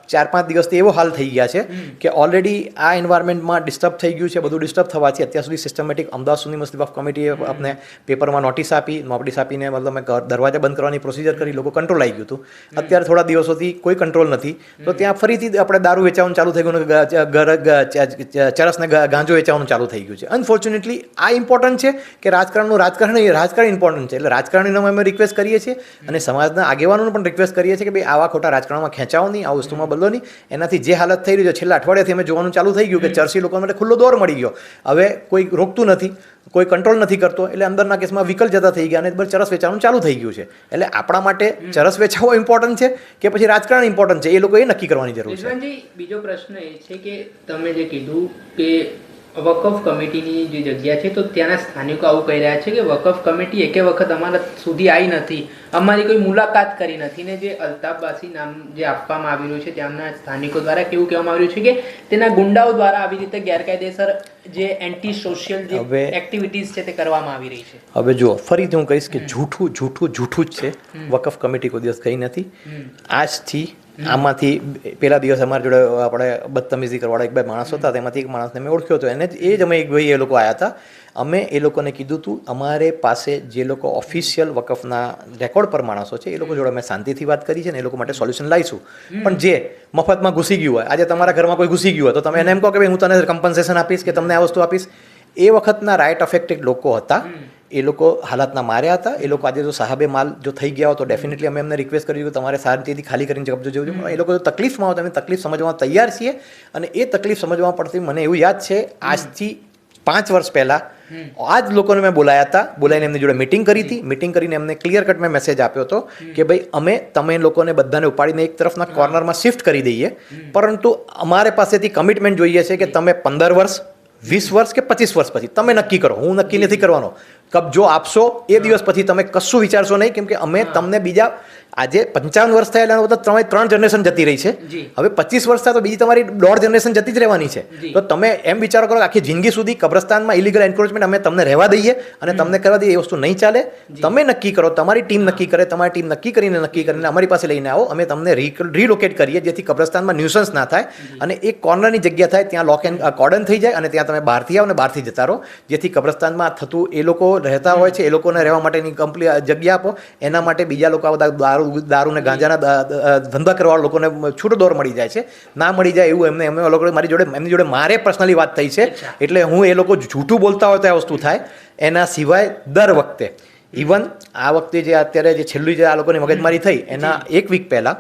4-5 દિવસથી એવો હાલ થઈ ગયા છે કે ઓલરેડી આ એન્વાયરમેન્ટમાં ડિસ્ટર્બ થઈ ગયું છે. બધું ડિસ્ટર્બ થવાથી અત્યાર સુધી સિસ્ટમેટિક અમદાવાદ સુન્ની મુસ્લિમ વકફ કમિટીએ આપણે પેપરમાં નોટિસ આપીને મતલબ દરવાજા બંધ કરવાની પ્રોસિજર કરી, લોકો કંટ્રોલ આવી ગયું હતું. અત્યારે થોડા દિવસોથી કોઈ કંટ્રોલ નથી, તો ત્યાં ફરીથી આપણે દારૂ વેચાવાનું ચાલુ થઈ ગયું, ચરસને ગાંજો વેચાવાનું ચાલુ થઈ ગયું છે. અનફોર્ચ્યુનેટલી આ ઇમ્પોર્ટન્ટ છે કે રાજકારણ ઇમ્પોર્ટન્ટ છે. એટલે રાજકારણીનો અમે રિક્વેસ્ટ કરીએ છીએ, અને સમાજના આગેવાનોને પણ રિક્વેસ્ટ કરીએ છીએ કે ભાઈ આવા ખોટા રાજકારણમાં ખેંચાવો નહીં, આ વસ્તુમાં બદલો નહીં. એનાથી જે હાલત થઈ રહી છે, છેલ્લા અઠવાડિયાથી અમે જોવાનું ચાલુ થઈ ગયું કે ચરસી લોકો માટે ખુલ્લો દોર મળી ગયો. હવે કોઈ રોકતું નથી, કોઈ કંટ્રોલ નથી કરતો, એટલે અંદરના કેસમાં વિકલ જતા થઈ ગયા, અને ચરસ વેચાવાનું ચાલુ થઈ ગયું છે. એટલે આપણા માટે ચરસ વેચાવો ઇમ્પોર્ટન્ટ છે કે પછી રાજકારણ ઇમ્પોર્ટન્ટ છે, એ લોકો એ નક્કી કરવાની જરૂર છે. બીજો પ્રશ્ન એ છે કે તમે જે કીધું કે વકફ કમિટીની જે જગ્યા છે, તો ત્યાંના સ્થાનિકો આવું કહી રહ્યા છે કે વકફ કમિટી એકે વખત અમારા સુધી આવી નથી, અમારી કોઈ મુલાકાત કરી નથી, ને જે અલ્તાફ બાસી નામ જે આપવામાં આવી રહ્યું છે ત્યાંના સ્થાનિકો દ્વારા કેવું કહેવામાં આવ્યું છે કે તેના ગુંડાઓ દ્વારા આવી રીતે ગેરકાયદેસર જે એન્ટી સોશિયલ જે એક્ટિવિટીઝ છે તે કરવામાં આવી રહી છે. હવે જુઓ, ફરીથી હું કહીશ કે જૂઠું જ છે. વકફ કમિટી કોઈ દિવસ ગઈ નથી. આજથી આમાંથી પેલા દિવસ અમારી જોડે આપણે બદતમીઝી કરવાવાળા એક બે માણસ હતા, તેમાંથી એક માણસને મેં ઓળખ્યો હતો. એને એ જ અમે એક ભાઈ એ લોકો આવ્યા હતા. અમે એ લોકોને કીધું હતું અમારે પાસે જે લોકો ઓફિશિયલ વકફના રેકોર્ડ પર માણસો છે એ લોકો જોડે અમે શાંતિથી વાત કરી છે ને એ લોકો માટે સોલ્યુશન લાવીશું. પણ જે મફતમાં ઘૂસી ગયું હોય, આજે તમારા ઘરમાં કોઈ ઘૂસી ગયું હોય તો તમે એને એમ કહો કે ભાઈ હું તને કમ્પન્સેશન આપીશ કે તમને આ વસ્તુ આપીશ. એ વખતના રાઇટ અફેક્ટેડ લોકો હતા, એ લોકો હાલતના માર્યા હતા. એ લોકો આજે જો સાહેબે માલ જો થઈ ગયા હોય તો ડેફિનેટલી અમે એમને રિક્વેસ્ટ કર્યું કે તમારે શાંતિથી ખાલી કરીને કબજો જવું જોઈએ. એ લોકો જો તકલીફમાં હોય તો અમે તકલીફ સમજવા તૈયાર છીએ. અને એ તકલીફ સમજવા પડતી મને એવું યાદ છે, આજથી 5 વર્ષ પહેલાં આ જ લોકોને મેં બોલાયા હતા. બોલાવીને એમની જોડે મિટિંગ કરી હતી. મિટિંગ કરીને એમને ક્લિયર કટ મેં મેસેજ આપ્યો હતો કે ભાઈ અમે તમે લોકોને બધાને ઉપાડીને એક તરફના કોર્નરમાં શિફ્ટ કરી દઈએ, પરંતુ અમારે પાસેથી કમિટમેન્ટ જોઈએ છે કે તમે 15 વર્ષ 20 વર્ષ કે 25 વર્ષ પછી તમે નક્કી કરો. હું નક્કી નથી કરવાનો. કબજો આપશો એ દિવસ પછી તમે કશું વિચારશો નહીં, કેમ કે અમે તમને બીજા આજે 55 વર્ષ થયા એટલે તમારી 3 જનરેશન જતી રહી છે. હવે 25 વર્ષ થાય તો બીજી તમારી 1.5 જનરેશન જતી જ રહેવાની છે. તો તમે એમ વિચારો કરો કે આખી જિંદગી સુધી કબ્રસ્તાનમાં ઇલીગલ એન્ક્રોચમેન્ટ અમે તમને રહેવા દઈએ અને તમને કરવા દઈએ, એ વસ્તુ નહીં ચાલે. તમે નક્કી કરો, તમારી ટીમ નક્કી કરે, તમારી ટીમ નક્કી કરીને અમારી પાસે લઈને આવો. અમે તમને રીલોકેટ કરીએ જેથી કબ્રસ્તાનમાં ન્યુસન્સ ના થાય અને એક કોર્નરની જગ્યા થાય, ત્યાં લોક એન્ડ કોર્ડન થઈ જાય અને ત્યાં તમે બહારથી આવો ને બહારથી જતા રહો. જેથી કબ્રસ્તાનમાં થતું એ લોકો રહેતા હોય છે એ લોકોને રહેવા માટેની જગ્યા આપો. એના માટે બીજા લોકો આ બધા દારૂ ને ગાંજાના ધંધા કરવાવાળા લોકોને છૂટો દોર મળી જાય છે. ના મળી જાય એવું એમને લોકો એમની જોડે મારે પર્સનલી વાત થઈ છે. એટલે હું એ લોકો જૂઠું બોલતા હોય તો આ વસ્તુ થાય. એના સિવાય દર વખતે ઇવન આ વખતે જે અત્યારે જે છેલ્લી જે આ લોકોની મગજમારી થઈ એના 1 વીક પહેલાં,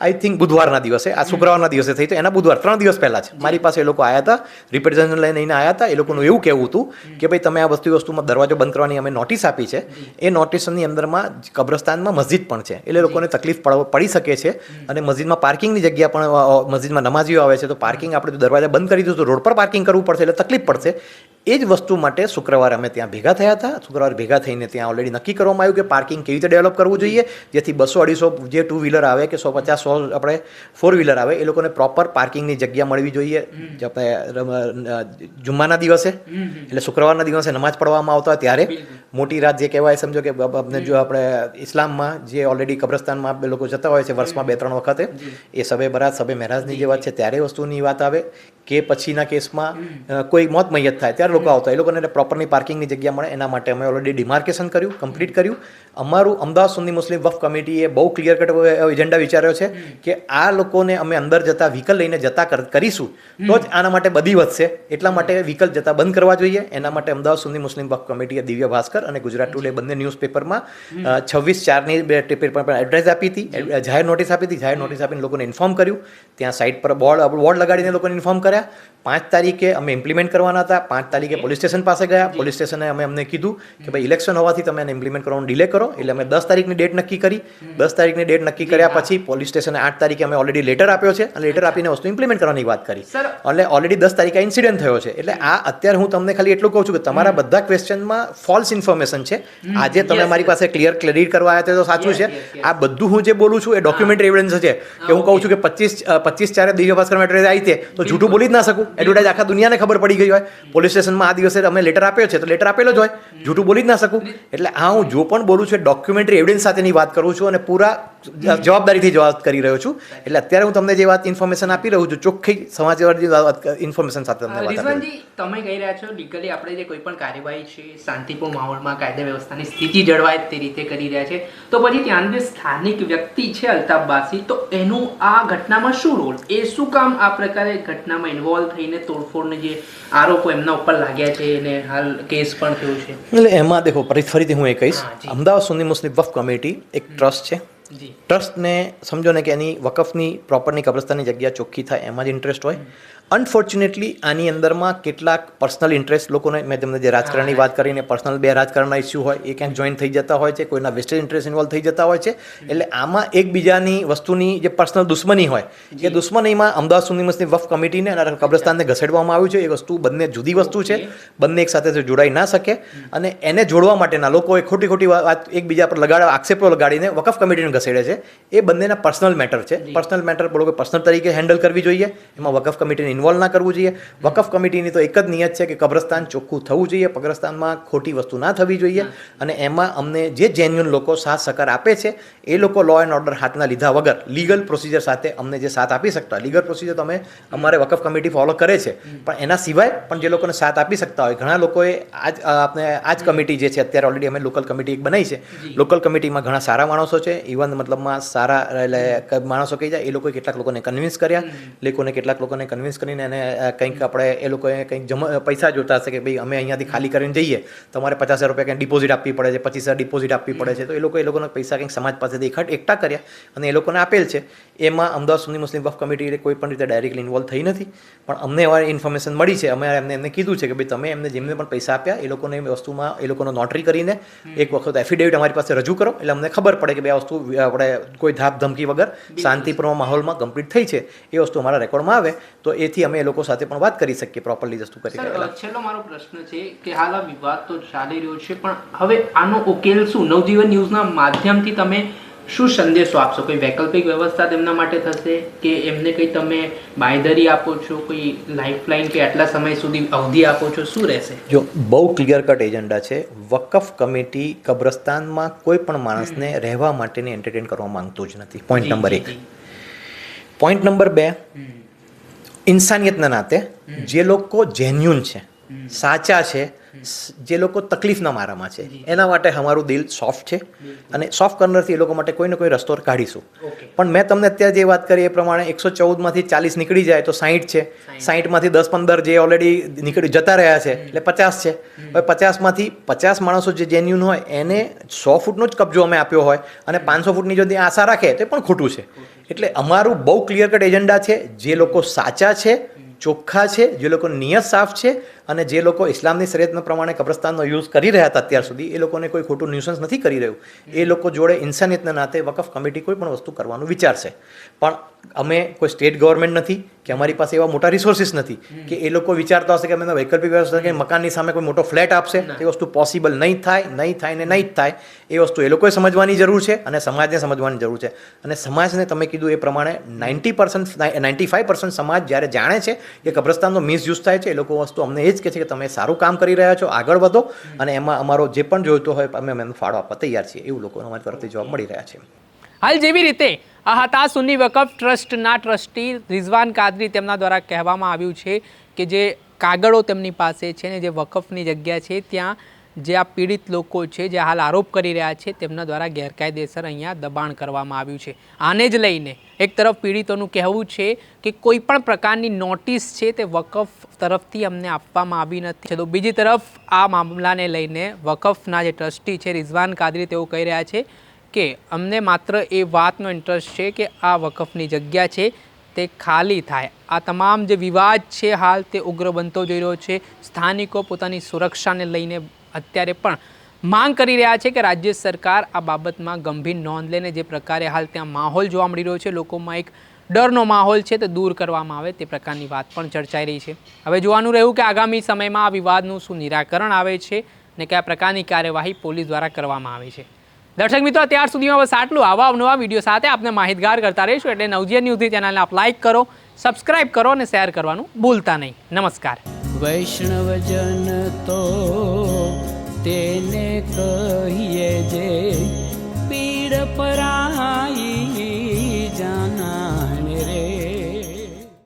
આઈ થિંક બુધવારના દિવસે, આ શુક્રવારના દિવસે થઈ, તો એના બુધવાર 3 દિવસ પહેલાં જ મારી પાસે એ લોકો આવ્યા હતા, રિપ્રેઝેન્ટેશન લઈને એને આવ્યા હતા. એ લોકોનું એવું કહેવું હતું કે ભાઈ તમે આ વસ્તુમાં દરવાજો બંધ કરવાની અમે નોટિસ આપી છે. એ નોટિસની અંદરમાં કબ્રસ્તાનમાં મસ્જિદ પણ છે, એટલે લોકોને તકલીફ પડી શકે છે. અને મસ્જિદમાં પાર્કિંગની જગ્યા પણ, મસ્જિદમાં નમાઝીઓ આવે છે તો પાર્કિંગ આપણે જો દરવાજા બંધ કરી દીધું તો રોડ પર પાર્કિંગ કરવું પડશે, એટલે તકલીફ પડશે. એ જ વસ્તુ માટે શુક્રવારે અમે ત્યાં ભેગા થયા હતા. શુક્રવારે ભેગા થઈને ત્યાં ઓલરેડી નક્કી કરવામાં આવ્યું કે પાર્કિંગ કેવી રીતે ડેવલપ કરવું જોઈએ જેથી 200-250 જે 2 વ્હીલર આવે કે 150-100 આપણે 4 વ્હીલર આવે એ લોકોને પ્રોપર પાર્કિંગની જગ્યા મળવી જોઈએ. આપણે જુમ્માના દિવસે એટલે શુક્રવારના દિવસે નમાઝ પઢવામાં આવતા હોય ત્યારે મોટી રાત જે કહેવાય, સમજો કે જો આપણે ઇસ્લામમાં જે ઓલરેડી કબ્રસ્તાનમાં લોકો જતા હોય છે વર્ષમાં 2-3 વખતે, એ શબે બરાત શબે મહેરાજની જે વાત છે ત્યારે વસ્તુની વાત આવે કે પછીના કેસમાં કોઈ મોત મૈયત થાય ત્યારે લોકો આવતા, એ લોકોને પ્રોપરની પાર્કિંગની જગ્યા મળે એના માટે અમે ઓલરેડી ડિમાર્કેશન કર્યું, કમ્પ્લીટ કર્યું. અમારું અમદાવાદ સુન્ની મુસ્લિમ વફ કમિટીએ બહુ ક્લિયર કટ એજન્ડા વિચાર્યો છે કે આ લોકોને અમે અંદર જતા વ્હીકલ લઈને જતા કરીશું તો જ આના માટે બધી વધશે. એટલા માટે વ્હીકલ જતા બંધ કરવા જોઈએ. એના માટે અમદાવાદ સુન્ની મુસ્લિમ વફ કમિટીએ દિવ્ય ભાસ્કર અને ગુજરાત ટુડે બંને ન્યૂઝપેપરમાં 26/4ની પેપર પર એડ્રેસ આપી હતી, જાહેર નોટિસ આપી હતી. જાહેર નોટિસ આપીને લોકોને ઇન્ફોર્મ કર્યું. ત્યાં સાઇટ પર બોર્ડ લગાડીને લોકોને ઇન્ફોર્મ કર્યા. 5 તારીખે અમે ઇમ્પ્લિમેન્ટ કરવાના હતા. 5 તારીખે પોલીસ સ્ટેશન પાસે ગયા. પોલીસ સ્ટેશને અમે અમને કીધું કે ભાઈ ઇલેક્શન હોવાથી તમે એને ઇમ્પ્લિમેન્ટ કરવાનું ડિલે કરો. એટલે અમે 10 તારીખની ડેટ નક્કી કરી. 10 તારીખની ડેટ નક્કી કર્યા પછી પોલીસ સ્ટેશને 8 તારીખે અમે ઓલરેડી લેટર આપ્યો છે અને લેટર આપીને વસ્તુ ઇમ્પ્લિમેન્ટ કરવાની વાત કરી. એટલે ઓલરેડી 10 તારીખે ઇન્સિડન્ટ થયો છે. એટલે આ અત્યારે હું તમને ખાલી એટલું કહું છું કે તમારા બધા ક્વેશ્ચનમાં ફોલ્સ ઇન્ફોર્મેશન છે. આજે તમે મારી પાસે ક્લિયર કરવા આવ્યા તો સાચું છે. આ બધું હું જે બોલું છું એ ડોક્યુમેન્ટરી એવિડન્સ છે કે હું કહું છું કે 25/4 દિવ્ય ભાસ્કરમાં એડ્રેસ આવી છે તો જૂઠું બોલી જ ના શકું. એડવર્ટાઇઝ આખા દુનિયાને ખબર પડી ગઈ હોય. પોલીસ સ્ટેશનમાં આ દિવસે અમે લેટર આપ્યો છે તો લેટર આપેલો જ હોય, જૂઠું બોલી જ ના શકું. એટલે આ હું જો પણ બોલું છું ડોક્યુમેન્ટરી એવિડન્સ સાથેની વાત કરું છું અને પૂરા જવાબદારીથી વાત કરી રહ્યો છું. એટલે અત્યારે હું તમને જે વાત ઇન્ફોર્મેશન આપી રહ્યો છું ચોખ્ખી સમાચાર ઇન્ફોર્મેશન સાથે તમને વાત આપી. રિઝવાનજી, તમે કહી રહ્યા છો લીગલી આપણે જે કોઈ પણ કાર્યવાહી છે શાંતિપૂર્ણ માહોલમાં કાયદા વ્યવસ્થાની સ્થિતિ જળવાય તે રીતે કરી રહ્યા છે, તો પછી ત્યાંની જે સ્થાનિક વ્યક્તિ છે અલ્તાફ બાસી, તો એનું આ ઘટનામાં શું રોલ? એ શું કામ આ પ્રકારે ઘટનામાં ઇન્વોલ્વ થઈને તોડફોડને જે આરોપો એમના ઉપર લાગ્યા છે અને હાલ કેસ પણ થયો છે? એટલે એમાં દેખો ફરીથી હું એ કહીશ, અમદાવાદ સુન્ની મુસ્લિમ વફ કમિટી એક ટ્રસ્ટ છે. ટ્રસ્ટને સમજો ને કે એની વકફની પ્રોપરની કબ્રસ્તાનની જગ્યા ચોખ્ખી થાય એમાં જ ઇન્ટરેસ્ટ હોય. અનફોર્ચ્યુનેટલી આની અંદરમાં કેટલાક પર્સનલ ઇન્ટરેસ્ટ લોકોને, મેં તમને જે રાજકારણની વાત કરીને પર્સનલ 2 રાજકારણના ઇસ્યુ હોય એ ક્યાંક જોઈન થઈ જતા હોય છે, કોઈના વેસ્ટેજ ઇન્ટરેસ્ટ ઇન્વોલ્વ થઈ જતા હોય છે. એટલે આમાં એકબીજાની વસ્તુની જે પર્સનલ દુશ્મની હોય એ દુશ્મનીમાં અમદાવાદ સુન્ની મુસ્લિમ વફ કમિટીને અને કબ્રસ્તાનને ઘસેડવામાં આવ્યું છે. એ વસ્તુ બંને જુદી વસ્તુ છે, બંને એક સાથે જોડાઈ ના શકે અને એને જોડવા માટેના લોકોએ ખોટી વાત એકબીજા પર આક્ષેપો લગાડીને વકફ કમિટીને ઘસેડે છે. એ બંનેના પર્સનલ મેટર છે. પર્સનલ મેટર લોકો પર્સનલ તરીકે હેન્ડલ કરવી જોઈએ. એમાં વકફ કમિટીને ઇન્વોલ્વ ના કરવું જોઈએ. વકફ કમિટીની તો એક જ નિયત છે કે કબ્રસ્તાન ચોખ્ખું થવું જોઈએ, કબ્રસ્તાનમાં ખોટી વસ્તુ ના થવી જોઈએ, અને એમાં અમને જે જેન્યુન લોકો સાથ સહકાર આપે છે એ લોકો લો એન્ડ ઓર્ડર હાથના લીધા વગર લીગલ પ્રોસિજર સાથે અમને જે સાથ આપી શકતા, લીગલ પ્રોસિજર તો અમે અમારે વકફ કમિટી ફોલો કરે છે, પણ એના સિવાય પણ જે લોકોને સાથ આપી શકતા હોય, ઘણા લોકોએ આજ કમિટી જે છે અત્યારે ઓલરેડી અમે લોકલ કમિટી એક બનાવી છે. લોકલ કમિટીમાં ઘણા સારા માણસો છે, ઇવન મતલબમાં સારા એટલે માણસો કહી જાય એ લોકોએ કેટલાક લોકોને કન્વિન્સ કર્યા, કેટલાક લોકોને કન્વિન્સ કરીને એને કંઈક આપણે એ લોકોએ કંઈક પૈસા જોતા હશે કે ભાઈ અમે અહીંયાથી ખાલી કરીને જઈએ તો અમારે 50,000 રૂપિયા કંઈક ડિપોઝિટ આપવી પડે છે, 25,000 ડિપોઝિટ આપવી પડે છે, તો એ લોકોને પૈસા કંઈક સમાજ પાસેથી એકઠા કર્યા અને એ લોકોને આપેલ છે. એમાં અમદાવાદ સુન્ની મુસ્લિમ વક્ફ કમિટી કોઈ પણ રીતે ડાયરેક્ટલી ઇન્વોલ્વ થઈ નથી, પણ અમને એવા ઇન્ફોર્મેશન મળી છે, અમે એમને કીધું છે કે ભાઈ તમે એમને જેમને પણ પૈસા આપ્યા એ લોકોને એ વસ્તુમાં એ લોકોનો નોટરી કરીને એક વખત એફિડેવિટ અમારી પાસે રજૂ કરો, એટલે અમને ખબર પડે કે ભાઈ આ વસ્તુ આપણે કોઈ ધાપ ધમકી વગર શાંતિપૂર્ણ માહોલમાં કમ્પ્લીટ થઈ છે, એ વસ્તુ અમારા રેકોર્ડમાં આવે તો એથી અમે એ લોકો સાથે પણ વાત કરી શકીએ પ્રોપરલી વસ્તુ કરી. છેલ્લો મારો પ્રશ્ન છે કે હાલ આ વિવાદ તો ચાલી રહ્યો છે, પણ હવે આનો ઉકેલ શું? નવજીવન ન્યૂઝના માધ્યમથી તમે શું સંદેશો આપશો? કોઈ વૈકલ્પિક વ્યવસ્થા તેમના માટે થશે કે એમને કંઈ તમે બાંયધરી આપો છો, કોઈ લાઇફલાઇન કે આટલા સમય સુધી અવધિ આપો છો, શું રહેશે? જો બહુ ક્લિયર કટ એજન્ડા છે, વકફ કમિટી કબ્રસ્તાનમાં કોઈ પણ માણસને રહેવા માટેની એન્ટરટેન કરવા માંગતું જ નથી. Point number 1. પોઈન્ટ નંબર 2, ઇન્સાનિયતના નાતે જે લોકો જેન્યુન છે, સાચા છે, જે લોકો તકલીફના મારામાં છે, એના માટે અમારું દિલ સોફ્ટ છે અને સોફ્ટ કર્નરથી એ લોકો માટે કોઈને કોઈ રસ્તો કાઢીશું. પણ મેં તમને અત્યારે જે વાત કરી એ પ્રમાણે 114માંથી 40 નીકળી જાય તો 60 છે, 60માંથી 10-15 જે ઓલરેડી નીકળી જતા રહ્યા છે એટલે 50 છે. હવે 50માંથી 50 માણસો જે જેન્યુન હોય એને 100 ફૂટનો જ કબજો અમે આપ્યો હોય અને 500 ફૂટની જો આશા રાખે તો પણ ખોટું છે. એટલે અમારું બહુ ક્લિયર કટ એજન્ડા છે, જે લોકો સાચા છે, ચોખ્ખા છે, જે લોકો નિયત સાફ છે અને જે લોકો ઇસ્લામની શરીયતના પ્રમાણે કબ્રસ્તાનનો યુઝ કરી રહ્યા હતા અત્યાર સુધી, એ લોકોને કોઈ ખોટું ન્યુસન્સ નથી કરી રહ્યું, એ લોકો જોડે ઇન્સાનિયતના નાતે વકફ કમિટી કોઈ પણ વસ્તુ કરવાનું વિચારશે. પણ અમે કોઈ સ્ટેટ ગવર્મેન્ટ નથી કે અમારી પાસે એવા મોટા રિસોર્સિસ નથી કે એ લોકો વિચારતા હશે કે અમે વૈકલ્પિક વ્યવસ્થા કે મકાનની સામે કોઈ મોટો ફ્લેટ આપશે, એ વસ્તુ પોસિબલ નહીં થાય ને નહીં જ થાય. એ વસ્તુ એ લોકોએ સમજવાની જરૂર છે અને સમાજને સમજવાની જરૂર છે. અને સમાજને તમે કીધું એ પ્રમાણે 95% સમાજ જ્યારે જાણે છે કે કબ્રસ્તાનનો મિસયુઝ થાય છે, એ લોકો વસ્તુ અમને એ જ કહે છે કે તમે સારું કામ કરી રહ્યા છો, આગળ વધો અને એમાં અમારો જે પણ જોઈતો હોય અમે એનો ફાળો આપવા તૈયાર છીએ, એવું લોકોને અમારી તરફથી જવાબ મળી રહ્યા છે. હાલ જેવી રીતે આ હતા સુન્ની વકફ ટ્રસ્ટના ટ્રસ્ટી રિઝવાન કાદરી, તેમના દ્વારા કહેવામાં આવ્યું છે કે જે કાગળો તેમની પાસે છે ને જે વકફની જગ્યા છે ત્યાં જે આ પીડિત લોકો છે જે હાલ આરોપ કરી રહ્યા છે તેમના દ્વારા ગેરકાયદેસર અહીંયા દબાણ કરવામાં આવ્યું છે. આને જ લઈને એક તરફ પીડિતોનું કહેવું છે કે કોઈ પણ પ્રકારની નોટિસ છે તે વકફ તરફથી અમને આપવામાં આવી નથી. તો બીજી તરફ આ મામલાને લઈને વકફના જે ટ્રસ્ટી છે રિઝવાન કાદરી તેઓ કહી રહ્યા છે કે અમને માત્ર એ વાતનો ઇન્ટરેસ્ટ છે કે આ વકફની જગ્યા છે તે ખાલી થાય. આ તમામ જે વિવાદ છે હાલ તે ઉગ્ર બનતો જઈ રહ્યો છે. સ્થાનિકો પોતાની સુરક્ષાને લઈને અત્યારે પણ માંગ કરી રહ્યા છે કે રાજ્ય સરકાર આ બાબતમાં ગંભીર નોંધ લઈને જે પ્રકારે હાલ ત્યાં માહોલ જોવા મળી રહ્યો છે, લોકોમાં એક ડરનો માહોલ છે તે દૂર કરવામાં આવે તે પ્રકારની વાત પણ ચર્ચાઈ રહી છે. હવે જોવાનું રહ્યું કે આગામી સમયમાં આ વિવાદનું શું નિરાકરણ આવે છે અને કયા પ્રકારની કાર્યવાહી પોલીસ દ્વારા કરવામાં આવે છે. દર્શક મિત્રો, અત્યાર સુધીમાં બસ આટલું. આવા અવનવા વિડીયો સાથે આપને માહિતગાર કરતા રહીશું, એટલે નવજીવન ન્યૂઝની ચેનલને આપ લાઇક કરો, સબસ્ક્રાઇબ કરો અને શેર કરવાનું ભૂલતા નહીં. નમસ્કાર. વૈષ્ણવજન તો તેને કહીએ જે પીડ પર